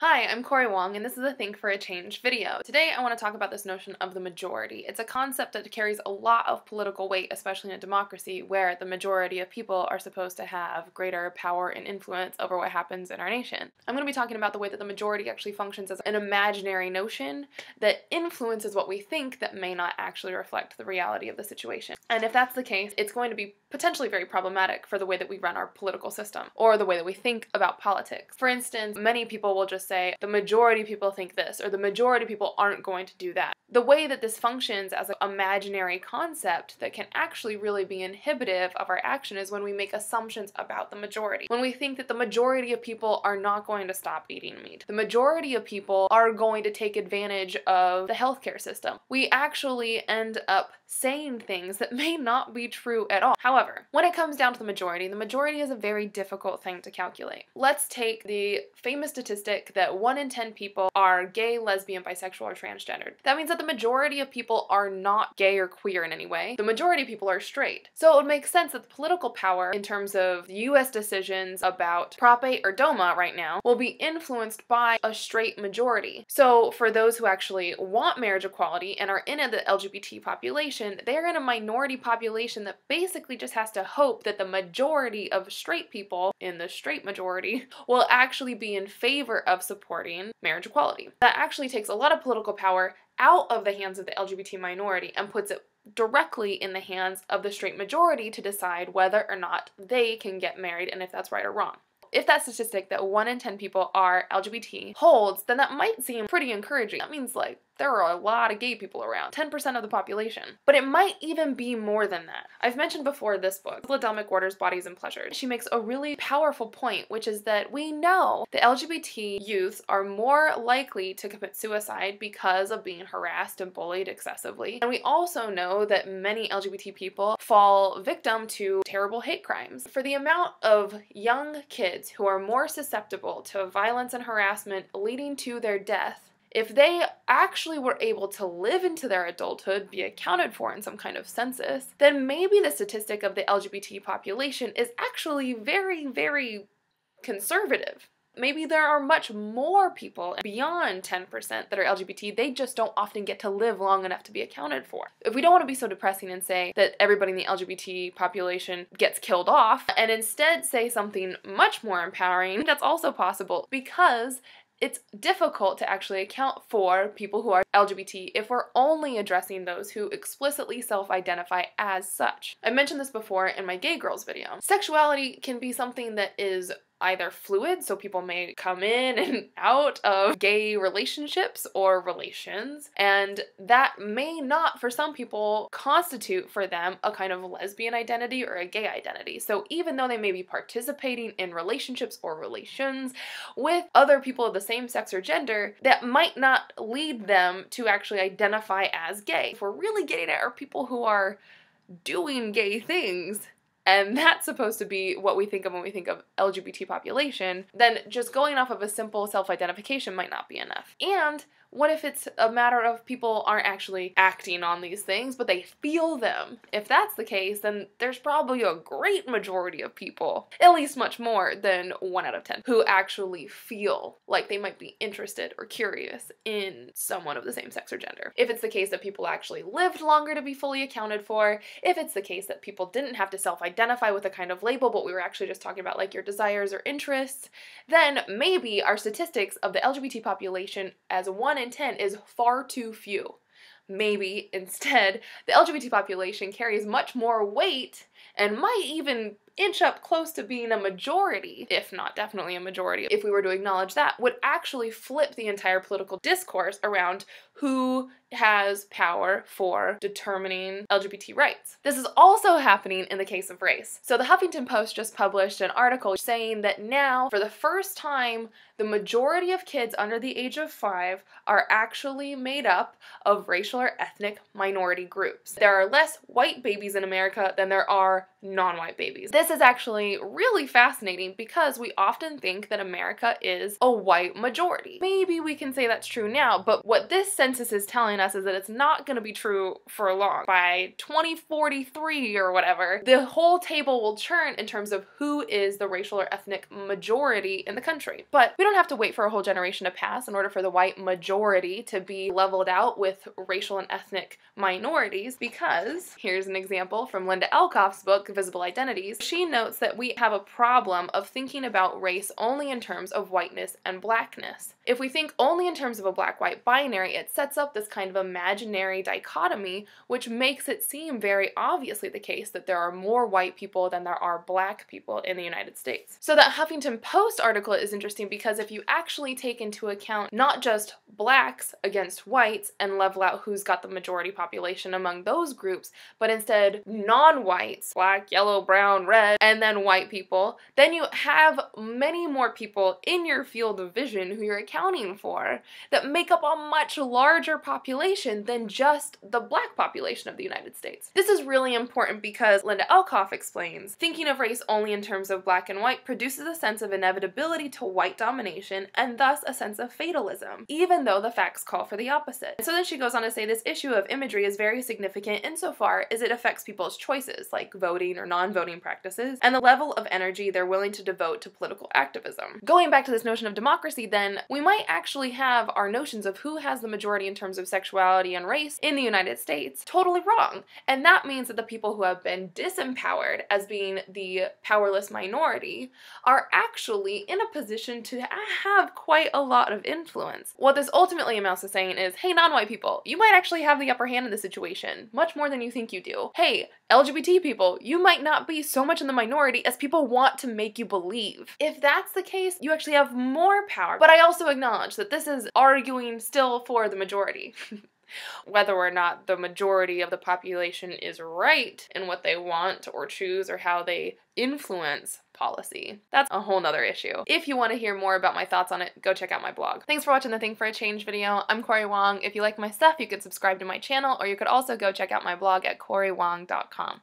Hi, I'm Cori Wong, and this is a Think for a Change video. Today I want to talk about this notion of the majority. It's a concept that carries a lot of political weight, especially in a democracy, where the majority of people are supposed to have greater power and influence over what happens in our nation. I'm going to be talking about the way that the majority actually functions as an imaginary notion that influences what we think that may not actually reflect the reality of the situation. And if that's the case, it's going to be potentially very problematic for the way that we run our political system, or the way that we think about politics. For instance, many people will just say, the majority of people think this, or the majority of people aren't going to do that. The way that this functions as an imaginary concept that can actually really be inhibitive of our action is when we make assumptions about the majority. When we think that the majority of people are not going to stop eating meat. The majority of people are going to take advantage of the healthcare system. We actually end up saying things that may not be true at all. However, when it comes down to the majority is a very difficult thing to calculate. Let's take the famous statistic that 1 in 10 people are gay, lesbian, bisexual, or transgendered. That means that the majority of people are not gay or queer in any way. The majority of people are straight. So it would make sense that the political power in terms of US decisions about Prop 8 or DOMA right now will be influenced by a straight majority. So for those who actually want marriage equality and are in the LGBT population, they're in a minority population that basically just has to hope that the majority of straight people in the straight majority will actually be in favor of supporting marriage equality. That actually takes a lot of political power out of the hands of the LGBT minority and puts it directly in the hands of the straight majority to decide whether or not they can get married and if that's right or wrong. If that statistic that 1 in 10 people are LGBT holds, then that might seem pretty encouraging. That means like there are a lot of gay people around, 10% of the population. But it might even be more than that. I've mentioned before this book, Liddell McWhorter's Bodies and Pleasures. She makes a really powerful point, which is that we know the LGBT youths are more likely to commit suicide because of being harassed and bullied excessively. And we also know that many LGBT people fall victim to terrible hate crimes. For the amount of young kids who are more susceptible to violence and harassment leading to their death, if they actually were able to live into their adulthood, be accounted for in some kind of census, then maybe the statistic of the LGBT population is actually very, very conservative. Maybe there are much more people beyond 10% that are LGBT, they just don't often get to live long enough to be accounted for. If we don't want to be so depressing and say that everybody in the LGBT population gets killed off, and instead say something much more empowering, that's also possible because it's difficult to actually account for people who are LGBT if we're only addressing those who explicitly self-identify as such. I mentioned this before in my Gay Girls video. Sexuality can be something that is either fluid, so people may come in and out of gay relationships or relations, and that may not, for some people, constitute for them a kind of lesbian identity or a gay identity. So even though they may be participating in relationships or relations with other people of the same sex or gender, that might not lead them to actually identify as gay. If we're really getting at are people who are doing gay things, and that's supposed to be what we think of when we think of LGBT population, then just going off of a simple self-identification might not be enough. And what if it's a matter of people aren't actually acting on these things, but they feel them? If that's the case, then there's probably a great majority of people, at least much more than 1 out of 10, who actually feel like they might be interested or curious in someone of the same sex or gender. If it's the case that people actually lived longer to be fully accounted for, if it's the case that people didn't have to self-identify with a kind of label, but we were actually just talking about like your desires or interests, then maybe our statistics of the LGBT population as 1 in 10 is far too few. Maybe instead the LGBT population carries much more weight and might even inch up close to being a majority, if not definitely a majority, if we were to acknowledge that, would actually flip the entire political discourse around who has power for determining LGBT rights. This is also happening in the case of race. So the Huffington Post just published an article saying that now, for the first time, the majority of kids under the age of 5 are actually made up of racial or ethnic minority groups. There are less white babies in America than there are are non-white babies. This is actually really fascinating because we often think that America is a white majority. Maybe we can say that's true now, but what this census is telling us is that it's not going to be true for long. By 2043 or whatever, the whole table will turn in terms of who is the racial or ethnic majority in the country. But we don't have to wait for a whole generation to pass in order for the white majority to be leveled out with racial and ethnic minorities, because here's an example from Linda Elkoff's book, Visible Identities. She notes that we have a problem of thinking about race only in terms of whiteness and blackness. If we think only in terms of a black-white binary, it sets up this kind of imaginary dichotomy, which makes it seem very obviously the case that there are more white people than there are black people in the United States. So that Huffington Post article is interesting because if you actually take into account not just blacks against whites and level out who's got the majority population among those groups, but instead non-whites, black, yellow, brown, red, and then white people, then you have many more people in your field of vision who you're accounting for that make up a much larger population than just the black population of the United States. This is really important because Linda Elkoff explains, thinking of race only in terms of black and white produces a sense of inevitability to white domination and thus a sense of fatalism, even though the facts call for the opposite. So then she goes on to say this issue of imagery is very significant insofar as it affects people's choices, like voting or non-voting practices, and the level of energy they're willing to devote to political activism. Going back to this notion of democracy then, we might actually have our notions of who has the majority in terms of sexuality and race in the United States totally wrong. And that means that the people who have been disempowered as being the powerless minority are actually in a position to have quite a lot of influence. What this ultimately amounts to saying is, hey, non-white people, you might actually have the upper hand in this situation, much more than you think you do. Hey, LGBT people, you might not be so much in the minority as people want to make you believe. If that's the case, you actually have more power. But I also acknowledge that this is arguing still for the majority. Whether or not the majority of the population is right in what they want or choose or how they influence policy, that's a whole nother issue. If you want to hear more about my thoughts on it, go check out my blog. Thanks for watching the Think for a Change video. I'm Cori Wong. If you like my stuff, you could subscribe to my channel, or you could also go check out my blog at coriwong.com.